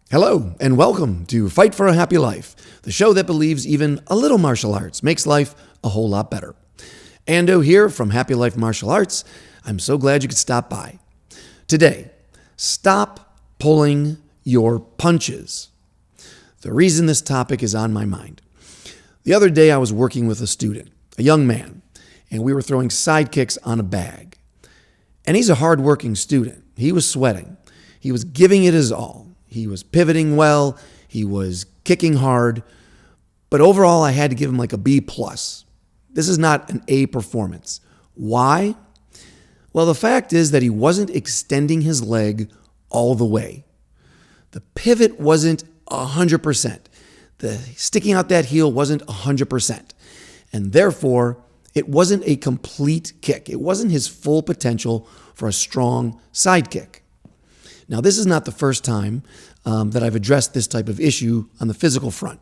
Hello, and welcome to Fight for a Happy Life, the show that believes even a little martial arts makes life a whole lot better. Ando here from Happy Life Martial Arts. I'm so glad you could stop by. Today, stop pulling your punches. The reason this topic is on my mind. The other day, I was working with a student, a young man, and we were throwing side kicks on a bag. And he's a hardworking student. He was sweating. He was giving it his all. He was pivoting well. He was kicking hard. But overall, I had to give him like a B+. This is not an A performance. Why? Well, the fact is that he wasn't extending his leg all the way. The pivot wasn't 100%. The sticking out that heel wasn't 100%. And therefore, it wasn't a complete kick. It wasn't his full potential for a strong side kick. Now, this is not the first time that I've addressed this type of issue on the physical front.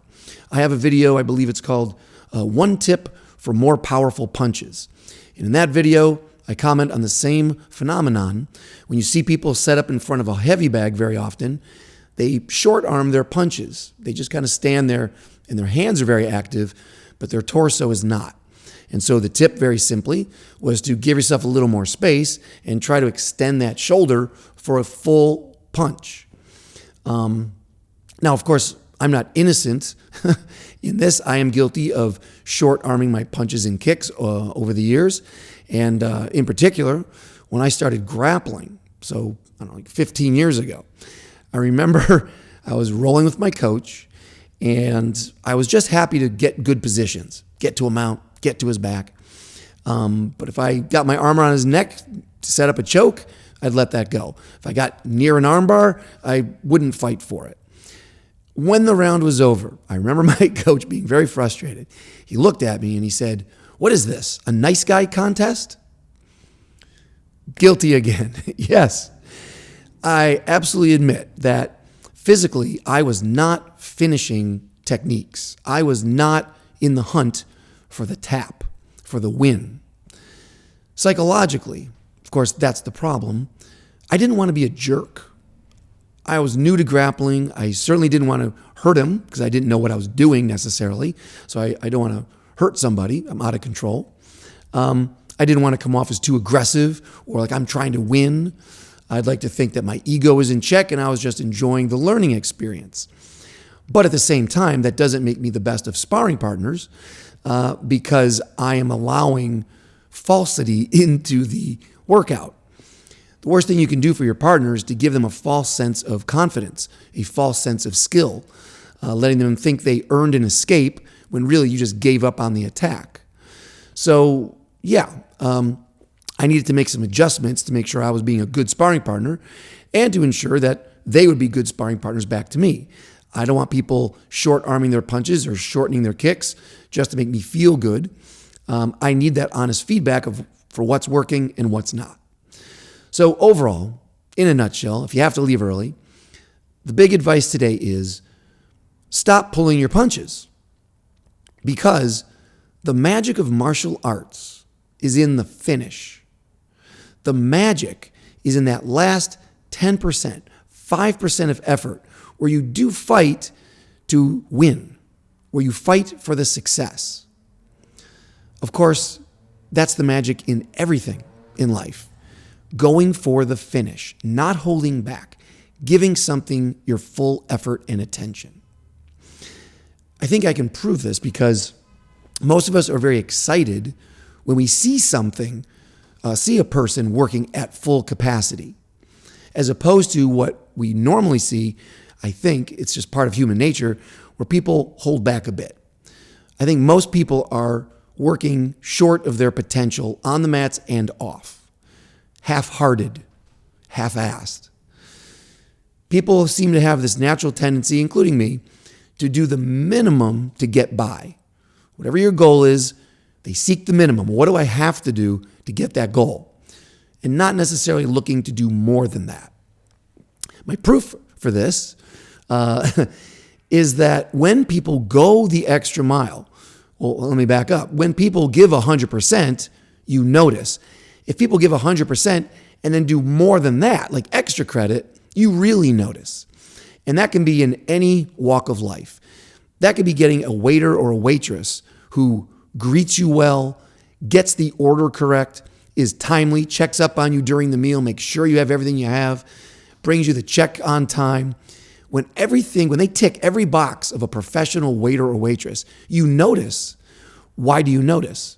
I have a video, I believe it's called One Tip for More Powerful Punches. And in that video, I comment on the same phenomenon. When you see people set up in front of a heavy bag very often, they short arm their punches. They just kind of stand there and their hands are very active, but their torso is not. And so the tip, very simply, was to give yourself a little more space and try to extend that shoulder for a full punch. Now, of course, I'm not innocent in this. I am guilty of short-arming my punches and kicks over the years. And in particular, when I started grappling, so I don't know, like 15 years ago, I remember I was rolling with my coach, and I was just happy to get good positions, get to a mount, get to his back. But if I got my arm around his neck to set up a choke, I'd let that go. If I got near an armbar, I wouldn't fight for it. When the round was over, I remember my coach being very frustrated. He looked at me and he said, "What is this, a nice guy contest?" Guilty again. Yes, I absolutely admit that physically I was not finishing techniques. I was not in the hunt for the tap, for the win. Psychologically, of course, that's the problem. I didn't want to be a jerk. I was new to grappling. I certainly didn't want to hurt him because I didn't know what I was doing necessarily. So I don't want to hurt somebody. I'm out of control. I didn't want to come off as too aggressive or like I'm trying to win. I'd like to think that my ego was in check and I was just enjoying the learning experience. But at the same time, that doesn't make me the best of sparring partners because I am allowing falsity into the workout. The worst thing you can do for your partner is to give them a false sense of confidence, a false sense of skill, letting them think they earned an escape when really you just gave up on the attack. So, I needed to make some adjustments to make sure I was being a good sparring partner and to ensure that they would be good sparring partners back to me. I don't want people short-arming their punches or shortening their kicks just to make me feel good. I need that honest feedback for what's working and what's not. So overall, in a nutshell, if you have to leave early, the big advice today is stop pulling your punches because the magic of martial arts is in the finish. The magic is in that last 10%, 5% of effort where you do fight to win, where you fight for the success. Of course, that's the magic in everything in life. Going for the finish, not holding back, giving something your full effort and attention. I think I can prove this because most of us are very excited when we see something, see a person working at full capacity, as opposed to what we normally see. I think it's just part of human nature where people hold back a bit. I think most people are working short of their potential on the mats and off. Half-hearted, half-assed. People seem to have this natural tendency, including me, to do the minimum to get by. Whatever your goal is, they seek the minimum. What do I have to do to get that goal? And not necessarily looking to do more than that. My proof for this is that when people go the extra mile, well, let me back up. When people give 100%, you notice. If people give 100% and then do more than that, like extra credit, you really notice. And that can be in any walk of life. That could be getting a waiter or a waitress who greets you well, gets the order correct, is timely, checks up on you during the meal, makes sure you have everything you have, brings you the check on time. When they tick every box of a professional waiter or waitress, you notice. Why do you notice?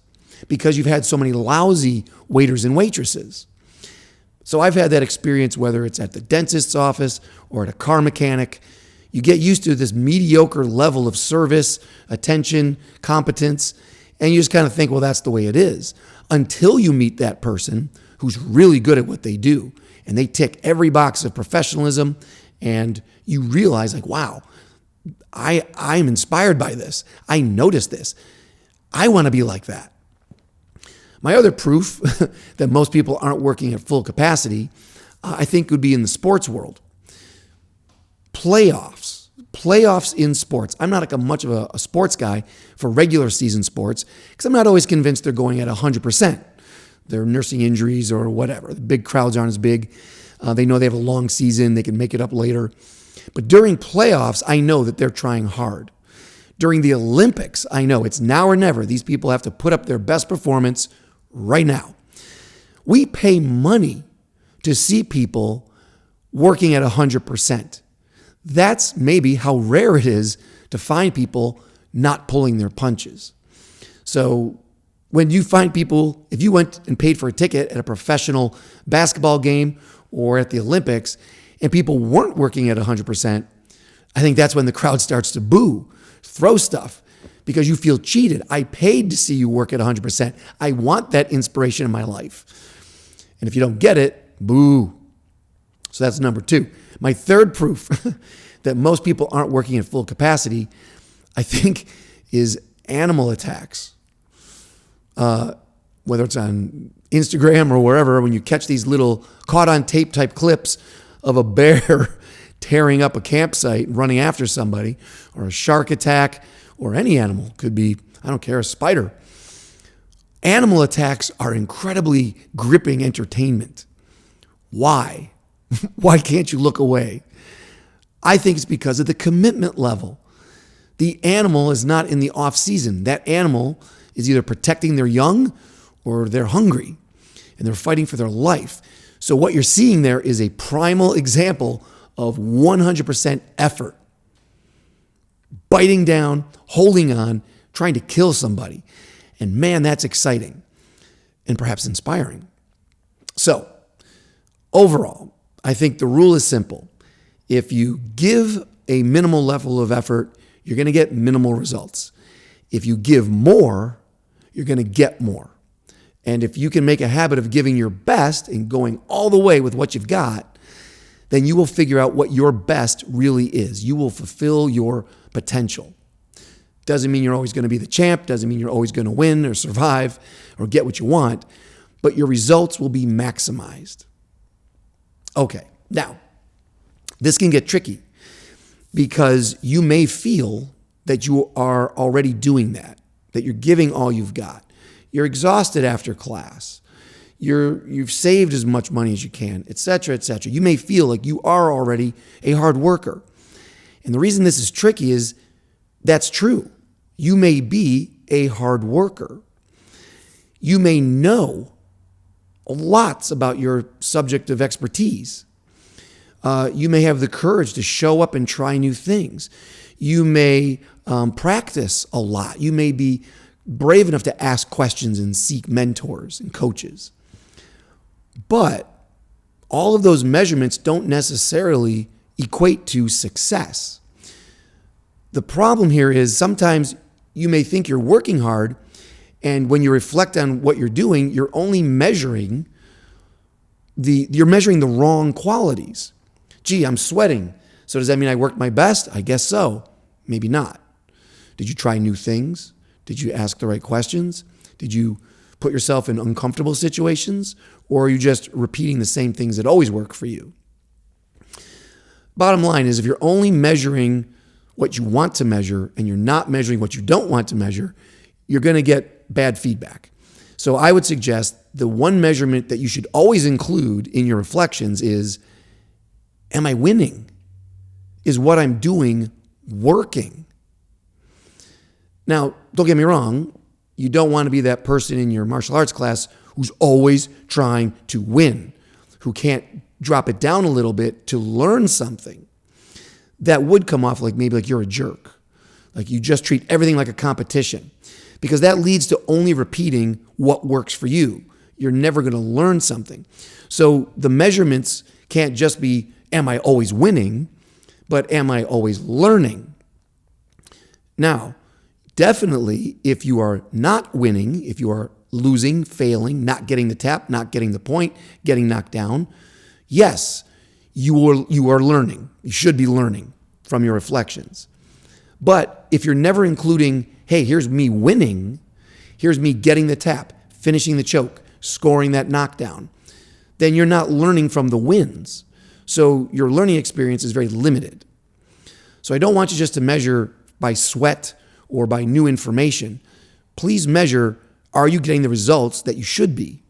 Because you've had so many lousy waiters and waitresses. So I've had that experience, whether it's at the dentist's office or at a car mechanic. You get used to this mediocre level of service, attention, competence, and you just kind of think, well, that's the way it is. Until you meet that person who's really good at what they do, and they tick every box of professionalism, and you realize, like, wow, I'm inspired by this. I notice this. I want to be like that. My other proof that most people aren't working at full capacity, I think, would be in the sports world. Playoffs in sports. I'm not like much of a sports guy for regular season sports because I'm not always convinced they're going at 100%. They're nursing injuries or whatever. The big crowds aren't as big. They know they have a long season. They can make it up later. But during playoffs, I know that they're trying hard. During the Olympics, I know it's now or never. These people have to put up their best performance right now. We pay money to see people working at 100%. That's maybe how rare it is to find people not pulling their punches. So when you find people, if you went and paid for a ticket at a professional basketball game or at the Olympics and people weren't working at 100%, I think that's when the crowd starts to boo, throw stuff, because you feel cheated. I paid to see you work at 100%. I want that inspiration in my life. And if you don't get it, boo. So that's number 2. My third proof that most people aren't working at full capacity, I think, is animal attacks. Whether it's on Instagram or wherever, when you catch these little caught on tape type clips of a bear tearing up a campsite, running after somebody, or a shark attack, or any animal, could be, I don't care, a spider. Animal attacks are incredibly gripping entertainment. Why? Why can't you look away? I think it's because of the commitment level. The animal is not in the off season. That animal is either protecting their young or they're hungry and they're fighting for their life. So what you're seeing there is a primal example of 100% effort. Biting down, holding on, trying to kill somebody. And man, that's exciting and perhaps inspiring. So overall, I think the rule is simple. If you give a minimal level of effort, you're going to get minimal results. If you give more, you're going to get more. And if you can make a habit of giving your best and going all the way with what you've got, then you will figure out what your best really is. You will fulfill your potential. Doesn't mean you're always going to be the champ, doesn't mean you're always going to win or survive or get what you want, but your results will be maximized. Okay, now, this can get tricky because you may feel that you are already doing that you're giving all you've got. You're exhausted after class. You've saved as much money as you can, et cetera, et cetera. You may feel like you are already a hard worker. And the reason this is tricky is that's true. You may be a hard worker. You may know lots about your subject of expertise. You may have the courage to show up and try new things. You may practice a lot. You may be brave enough to ask questions and seek mentors and coaches. But all of those measurements don't necessarily equate to success. The problem here is sometimes you may think you're working hard, and when you reflect on what you're doing, you're only measuring you're measuring the wrong qualities. Gee, I'm sweating. So does that mean I worked my best? I guess so. Maybe not. Did you try new things? Did you ask the right questions? Did you put yourself in uncomfortable situations? Or are you just repeating the same things that always work for you? Bottom line is, if you're only measuring what you want to measure and you're not measuring what you don't want to measure, you're going to get bad feedback. So I would suggest the one measurement that you should always include in your reflections is, am I winning? Is what I'm doing working? Now, don't get me wrong. You don't want to be that person in your martial arts class who's always trying to win, who can't drop it down a little bit to learn something. That would come off maybe like you're a jerk. Like you just treat everything like a competition, because that leads to only repeating what works for you. You're never going to learn something. So the measurements can't just be, am I always winning, but am I always learning? Now, definitely, if you are not winning, if you are losing, failing, not getting the tap, not getting the point, getting knocked down, yes, you are learning. You should be learning from your reflections. But if you're never including, hey, here's me winning, here's me getting the tap, finishing the choke, scoring that knockdown, then you're not learning from the wins. So your learning experience is very limited. So I don't want you just to measure by sweat or by new information. Please measure, are you getting the results that you should be?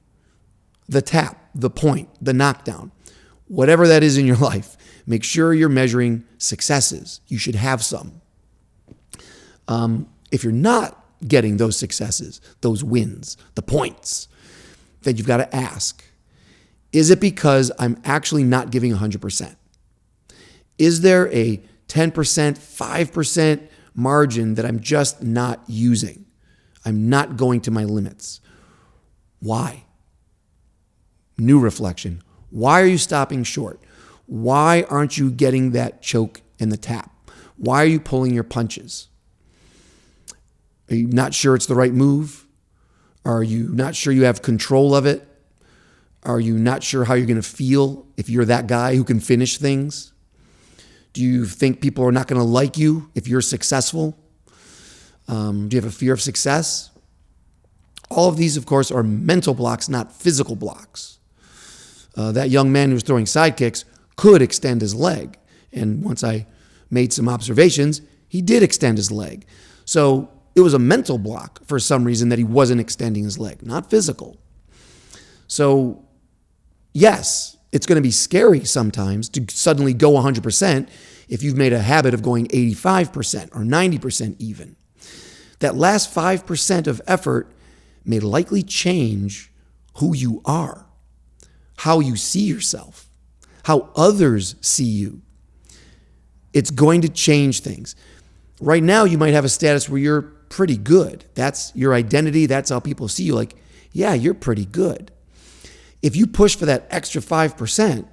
The tap, the point, the knockdown, whatever that is in your life. Make sure you're measuring successes. You should have some. If you're not getting those successes, those wins, the points, then you've got to ask, is it because I'm actually not giving 100%? Is there a 10%, 5% margin that I'm just not using? I'm not going to my limits. Why? New reflection. Why are you stopping short? Why aren't you getting that choke and the tap? Why are you pulling your punches? Are you not sure it's the right move? Are you not sure you have control of it? Are you not sure how you're going to feel if you're that guy who can finish things? Do you think people are not going to like you if you're successful? Do you have a fear of success? All of these, of course, are mental blocks, not physical blocks. That young man who was throwing side kicks could extend his leg. And once I made some observations, he did extend his leg. So it was a mental block for some reason that he wasn't extending his leg, not physical. So yes, it's going to be scary sometimes to suddenly go 100% if you've made a habit of going 85% or 90% even. That last 5% of effort may likely change who you are, how you see yourself, how others see you. It's going to change things. Right now, you might have a status where you're pretty good. That's your identity. That's how people see you. Like, yeah, you're pretty good. If you push for that extra 5%,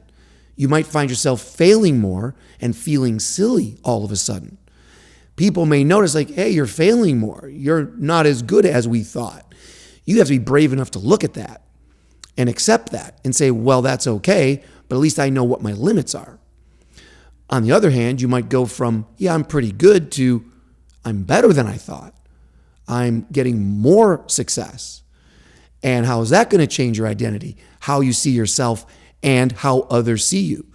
you might find yourself failing more and feeling silly all of a sudden. People may notice like, hey, you're failing more. You're not as good as we thought. You have to be brave enough to look at that and accept that and say, well, that's okay, but at least I know what my limits are. On the other hand, you might go from, yeah, I'm pretty good to I'm better than I thought. I'm getting more success. And how is that going to change your identity? How you see yourself and how others see you.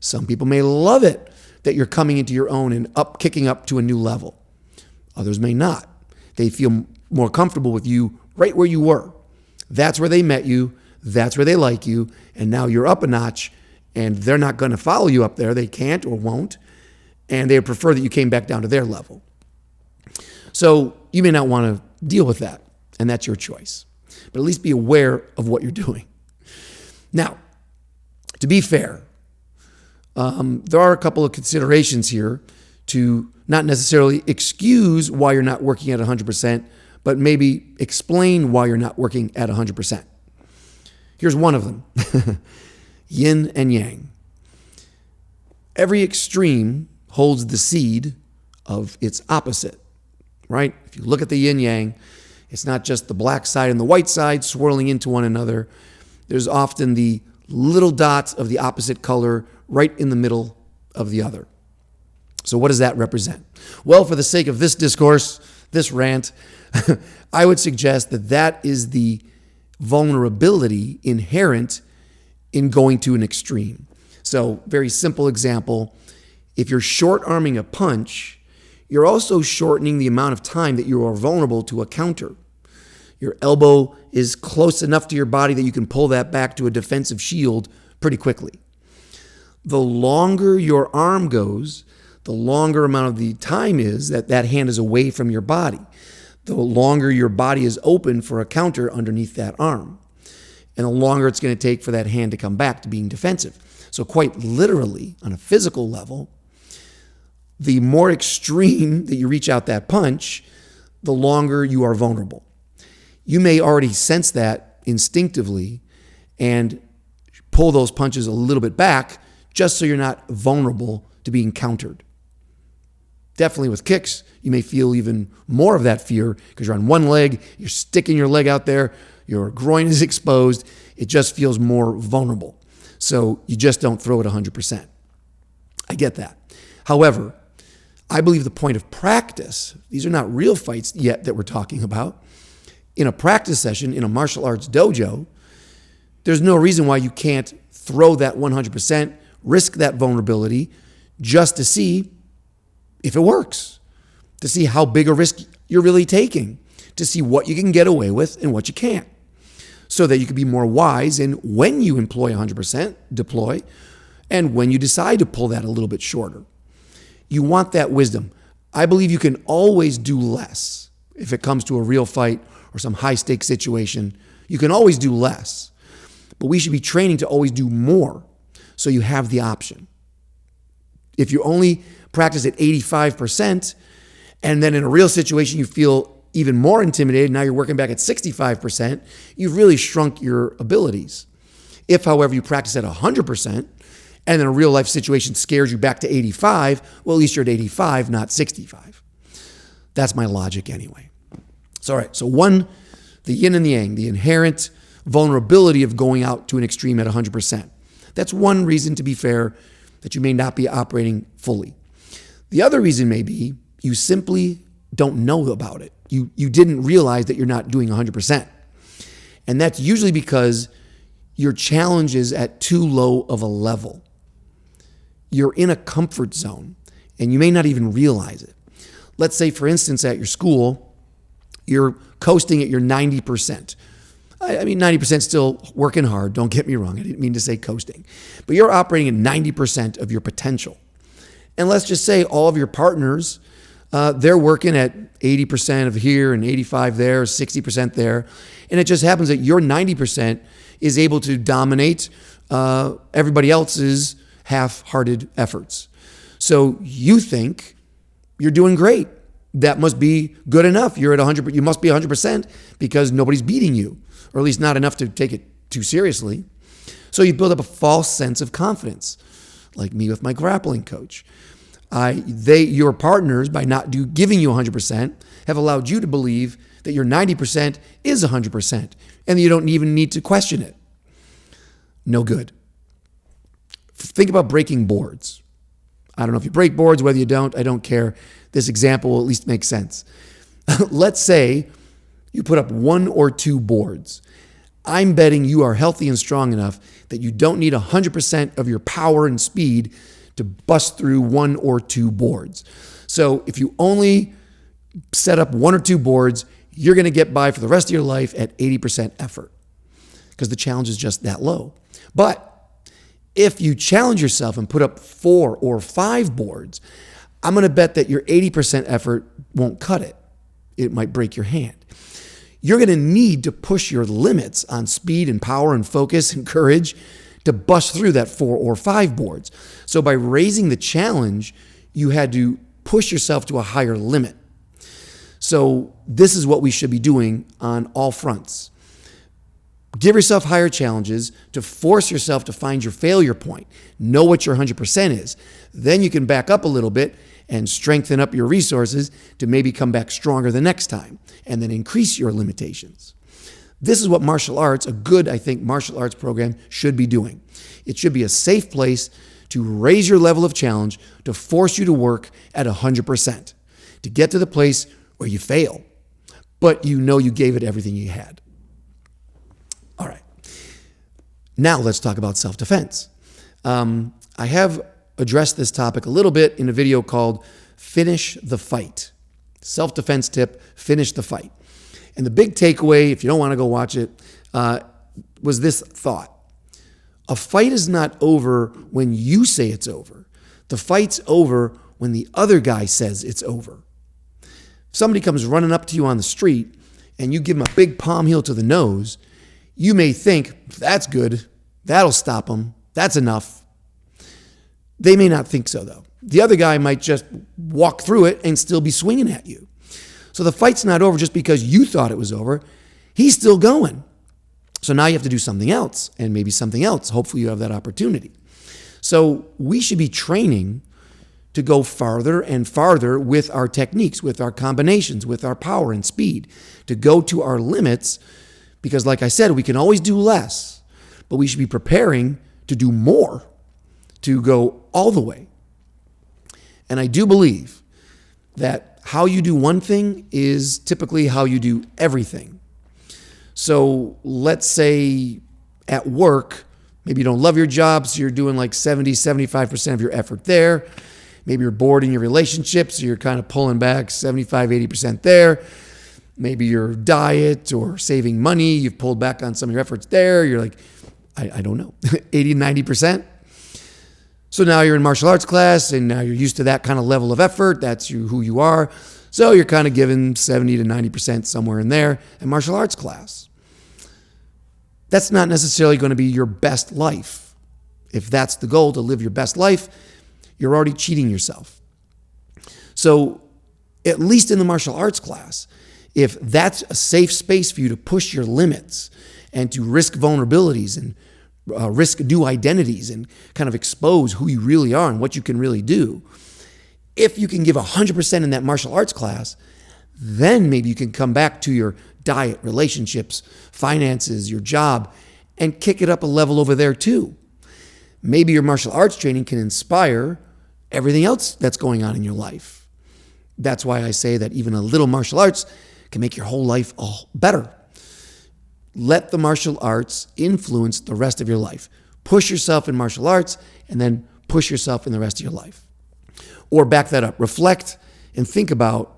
Some people may love it that you're coming into your own and kicking up to a new level. Others may not. They feel more comfortable with you right where you were. That's where they met you. That's where they like you. And now you're up a notch and they're not going to follow you up there. They can't or won't. And they prefer that you came back down to their level. So you may not want to deal with that, and that's your choice. But at least be aware of what you're doing. Now, to be fair, there are a couple of considerations here to not necessarily excuse why you're not working at 100%, but maybe explain why you're not working at 100%. Here's one of them. Yin and yang. Every extreme holds the seed of its opposite. Right? If you look at the yin-yang, it's not just the black side and the white side swirling into one another. There's often the little dots of the opposite color right in the middle of the other. So what does that represent? Well, for the sake of this discourse, this rant, I would suggest that that is the vulnerability inherent in going to an extreme. So very simple example, if you're short-arming a punch, you're also shortening the amount of time that you are vulnerable to a counter. Your elbow is close enough to your body that you can pull that back to a defensive shield pretty quickly. The longer your arm goes, the longer amount of the time is that hand is away from your body, the longer your body is open for a counter underneath that arm, and the longer it's going to take for that hand to come back to being defensive. So quite literally, on a physical level, the more extreme that you reach out that punch, the longer you are vulnerable. You may already sense that instinctively and pull those punches a little bit back just so you're not vulnerable to being countered. Definitely with kicks, you may feel even more of that fear because you're on one leg, you're sticking your leg out there, your groin is exposed. It just feels more vulnerable. So you just don't throw it 100%. I get that. However, I believe the point of practice, these are not real fights yet that we're talking about. In a practice session, in a martial arts dojo, there's no reason why you can't throw that 100%, risk that vulnerability just to see if it works, to see how big a risk you're really taking, to see what you can get away with and what you can't, so that you can be more wise in when you employ 100%, deploy, and when you decide to pull that a little bit shorter. You want that wisdom. I believe you can always do less if it comes to a real fight or some high-stakes situation. You can always do less, but we should be training to always do more so you have the option. If you only practice at 85% and then in a real situation you feel even more intimidated, now you're working back at 65%, you've really shrunk your abilities. If, however, you practice at 100% and then a real life situation scares you back to 85, well, at least you're at 85, not 65. That's my logic anyway. So, all right, so one, the yin and the yang, the inherent vulnerability of going out to an extreme at 100%. That's one reason, to be fair, that you may not be operating fully. The other reason may be you simply don't know about it. You didn't realize that you're not doing 100%. And that's usually because your challenge is at too low of a level. You're in a comfort zone and you may not even realize it. Let's say, for instance, at your school, you're coasting at your 90%. I mean, 90% still working hard. Don't get me wrong. I didn't mean to say coasting. But you're operating at 90% of your potential. And let's just say all of your partners, they're working at 80% of here and 85 there, 60% there. And it just happens that your 90% is able to dominate everybody else's half-hearted efforts. So you think you're doing great. That must be good enough. You're at 100%. You must be 100% because nobody's beating you, or at least not enough to take it too seriously. So you build up a false sense of confidence, like me with my grappling coach. Your partners, by not giving you 100%, have allowed you to believe that your 90% is 100%, and you don't even need to question it. No good. Think about breaking boards. I don't know if you break boards, whether you don't, I don't care. This example will at least make sense. Let's say you put up 1 or 2 boards. I'm betting you are healthy and strong enough that you don't need 100% of your power and speed to bust through 1 or 2 boards. So if you only set up 1 or 2 boards, you're going to get by for the rest of your life at 80% effort because the challenge is just that low. But if you challenge yourself and put up 4 or 5 boards, I'm going to bet that your 80% effort won't cut it. It might break your hand. You're going to need to push your limits on speed and power and focus and courage to bust through that 4 or 5 boards. So by raising the challenge, you had to push yourself to a higher limit. So this is what we should be doing on all fronts. Give yourself higher challenges to force yourself to find your failure point. Know what your 100% is. Then you can back up a little bit and strengthen up your resources to maybe come back stronger the next time and then increase your limitations. This is what martial arts, a good, I think, martial arts program should be doing. It should be a safe place to raise your level of challenge, to force you to work at 100%, to get to the place where you fail, but you know you gave it everything you had. All right. Now let's talk about self-defense. I have addressed this topic a little bit in a video called Finish the Fight. Self-defense tip, finish the fight. And the big takeaway, if you don't want to go watch it, was this thought. A fight is not over when you say it's over. The fight's over when the other guy says it's over. If somebody comes running up to you on the street and you give them a big palm heel to the nose, you may think, that's good, that'll stop them, that's enough. They may not think so, though. The other guy might just walk through it and still be swinging at you. So the fight's not over just because you thought it was over. He's still going. So now you have to do something else, and maybe something else. Hopefully you have that opportunity. So we should be training to go farther and farther with our techniques, with our combinations, with our power and speed, to go to our limits, because like I said, we can always do less, but we should be preparing to do more, to go all the way. And I do believe that how you do one thing is typically how you do everything. So let's say at work, maybe you don't love your job, so you're doing like 70, 75% of your effort there. Maybe you're bored in your relationships, so you're kind of pulling back 75, 80% there. Maybe your diet or saving money, you've pulled back on some of your efforts there. You're like, I don't know, 80, 90%. So now you're in martial arts class, and now you're used to that kind of level of effort. That's who you are. So you're kind of given 70 to 90% somewhere in there in martial arts class. That's not necessarily going to be your best life. If that's the goal, to live your best life, you're already cheating yourself. So at least in the martial arts class, if that's a safe space for you to push your limits and to risk vulnerabilities and risk new identities and kind of expose who you really are and what you can really do, if you can give 100% in that martial arts class, then maybe you can come back to your diet, relationships, finances, your job, and kick it up a level over there too. Maybe your martial arts training can inspire everything else that's going on in your life. That's why I say that even a little martial arts can make your whole life all better. Let the martial arts influence the rest of your life. Push yourself in martial arts and then push yourself in the rest of your life. Or back that up. Reflect and think about,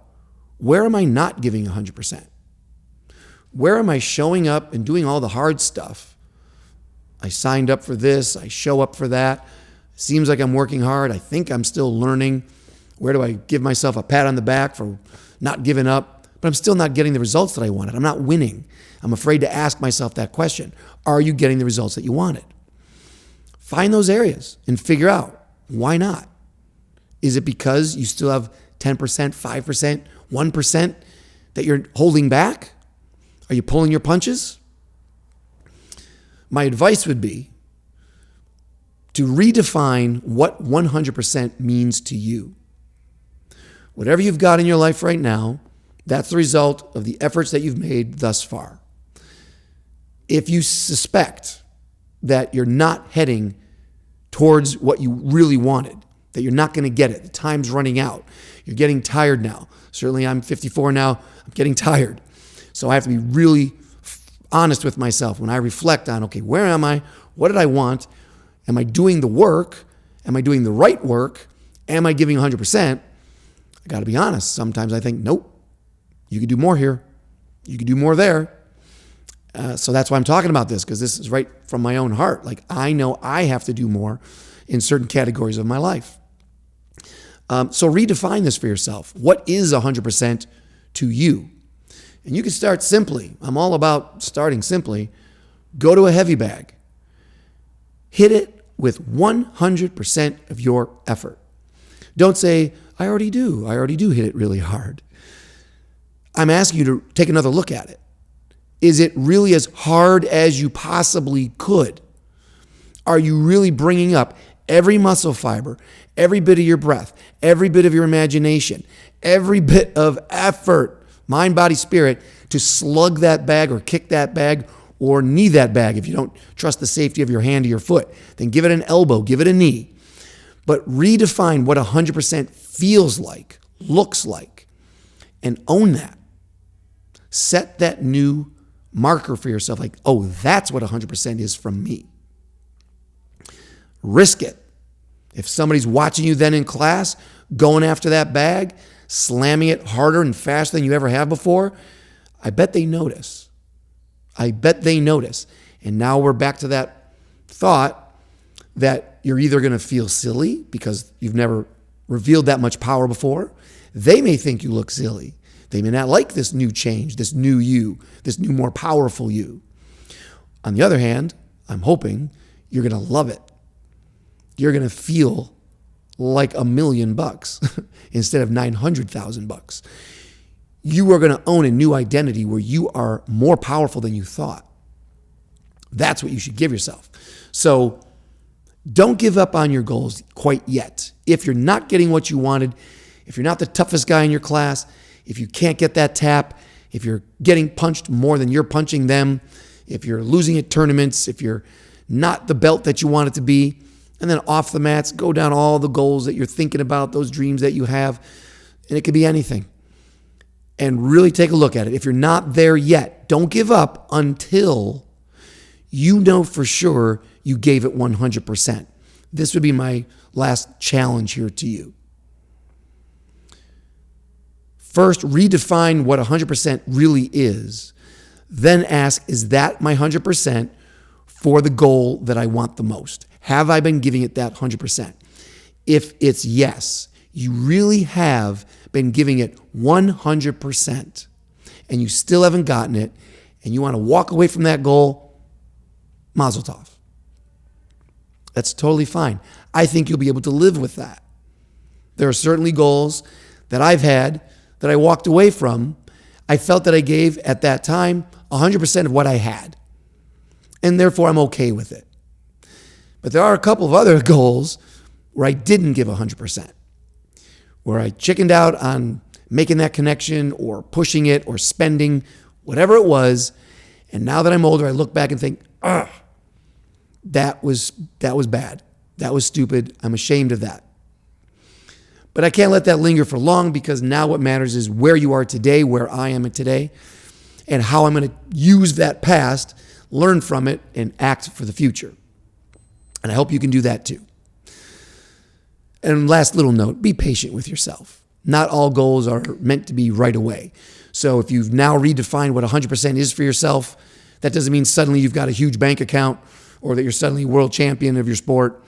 where am I not giving 100%? Where am I showing up and doing all the hard stuff? I signed up for this. I show up for that. Seems like I'm working hard. I think I'm still learning. Where do I give myself a pat on the back for not giving up? But I'm still not getting the results that I wanted. I'm not winning. I'm afraid to ask myself that question. Are you getting the results that you wanted? Find those areas and figure out, why not? Is it because you still have 10%, 5%, 1% that you're holding back? Are you pulling your punches? My advice would be to redefine what 100% means to you. Whatever you've got in your life right now, that's the result of the efforts that you've made thus far. If you suspect that you're not heading towards what you really wanted, that you're not going to get it, the time's running out, you're getting tired now. Certainly I'm 54 now, I'm getting tired. So I have to be really honest with myself when I reflect on, okay, where am I? What did I want? Am I doing the work? Am I doing the right work? Am I giving 100%? I got to be honest. Sometimes I think, nope, you could do more here. You could do more there. So that's why I'm talking about this, because this is right from my own heart. Like, I know I have to do more in certain categories of my life. So redefine this for yourself. What is 100% to you? And you can start simply. I'm all about starting simply. Go to a heavy bag. Hit it with 100% of your effort. Don't say, I already do hit it really hard. I'm asking you to take another look at it. Is it really as hard as you possibly could? Are you really bringing up every muscle fiber, every bit of your breath, every bit of your imagination, every bit of effort, mind, body, spirit, to slug that bag or kick that bag or knee that bag? If you don't trust the safety of your hand or your foot, then give it an elbow, give it a knee. But redefine what 100% feels like, looks like, and own that. Set that new marker for yourself, like, oh, that's what 100% is from me. Risk it. If somebody's watching you then in class, going after that bag, slamming it harder and faster than you ever have before, I bet they notice. And now we're back to that thought that you're either going to feel silly because you've never revealed that much power before. They may think you look silly. They may not like this new change, this new you, this new, more powerful you. On the other hand, I'm hoping you're going to love it. You're going to feel like $1,000,000 instead of $900,000. You are going to own a new identity where you are more powerful than you thought. That's what you should give yourself. So don't give up on your goals quite yet. If you're not getting what you wanted, if you're not the toughest guy in your class, if you can't get that tap, if you're getting punched more than you're punching them, if you're losing at tournaments, if you're not the belt that you want it to be, and then off the mats, go down all the goals that you're thinking about, those dreams that you have, and it could be anything. And really take a look at it. If you're not there yet, don't give up until you know for sure you gave it 100%. This would be my last challenge here to you. First, redefine what 100% really is. Then ask, is that my 100% for the goal that I want the most? Have I been giving it that 100%? If it's yes, you really have been giving it 100%, and you still haven't gotten it, and you want to walk away from that goal, mazel tov. That's totally fine. I think you'll be able to live with that. There are certainly goals that I've had that I walked away from. I felt that I gave at that time 100% of what I had, and therefore I'm okay with it. But there are a couple of other goals where I didn't give 100%, where I chickened out on making that connection or pushing it or spending, whatever it was. And now that I'm older, I look back and think, that was bad. That was stupid. I'm ashamed of that. But I can't let that linger for long, because now what matters is where you are today, where I am today, and how I'm going to use that past, learn from it, and act for the future. And I hope you can do that too. And last little note, be patient with yourself. Not all goals are meant to be right away. So if you've now redefined what 100% is for yourself, that doesn't mean suddenly you've got a huge bank account or that you're suddenly world champion of your sport.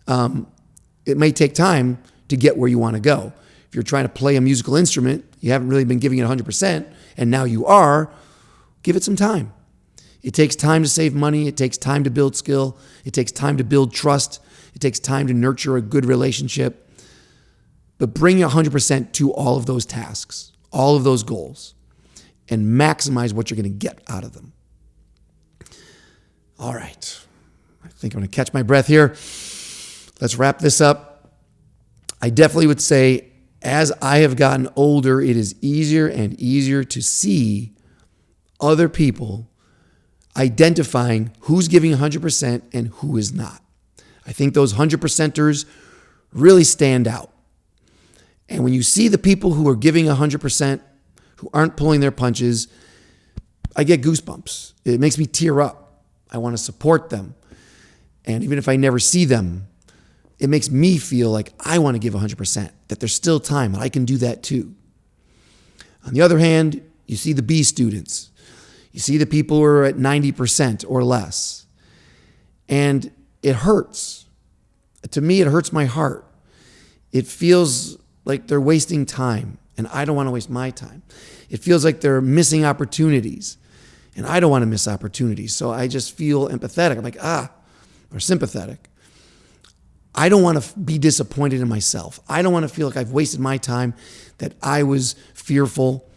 It may take time to get where you want to go. If you're trying to play a musical instrument, you haven't really been giving it 100%, and now you are, give it some time. It takes time to save money. It takes time to build skill. It takes time to build trust. It takes time to nurture a good relationship. But bring 100% to all of those tasks, all of those goals, and maximize what you're going to get out of them. All right. I think I'm going to catch my breath here. Let's wrap this up. I definitely would say, as I have gotten older, it is easier and easier to see other people identifying who's giving 100% and who is not. I think those 100%ers really stand out. And when you see the people who are giving 100%, who aren't pulling their punches, I get goosebumps. It makes me tear up. I want to support them. And even if I never see them, it makes me feel like I want to give 100%, that there's still time, and I can do that too. On the other hand, you see the B students. You see the people who are at 90% or less. And it hurts. To me, it hurts my heart. It feels like they're wasting time, and I don't want to waste my time. It feels like they're missing opportunities, and I don't want to miss opportunities. So I just feel empathetic. I'm like, or sympathetic. I don't want to be disappointed in myself. I don't want to feel like I've wasted my time, that I was fearful.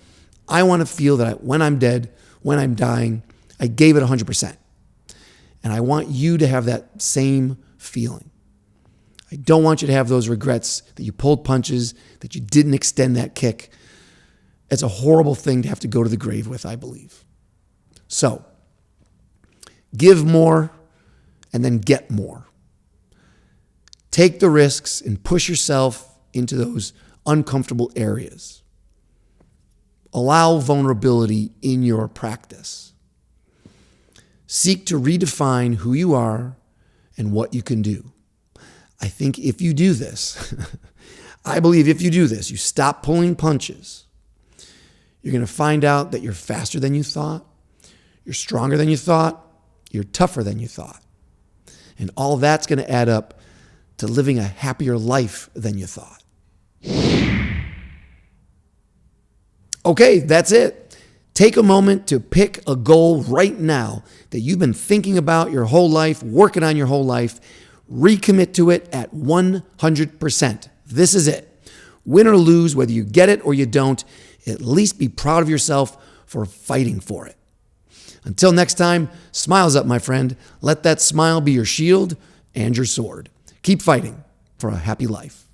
I want to feel that when I'm dead, when I'm dying, I gave it 100%. And I want you to have that same feeling. I don't want you to have those regrets that you pulled punches, that you didn't extend that kick. It's a horrible thing to have to go to the grave with, I believe. So, give more and then get more. Take the risks and push yourself into those uncomfortable areas. Allow vulnerability in your practice. Seek to redefine who you are and what you can do. I think if you do this, I believe if you do this, you stop pulling punches, you're going to find out that you're faster than you thought, you're stronger than you thought, you're tougher than you thought. And all that's going to add up to living a happier life than you thought. Okay, that's it. Take a moment to pick a goal right now that you've been thinking about your whole life, working on your whole life. Recommit to it at 100%. This is it. Win or lose, whether you get it or you don't, at least be proud of yourself for fighting for it. Until next time, smiles up, my friend. Let that smile be your shield and your sword. Keep fighting for a happy life.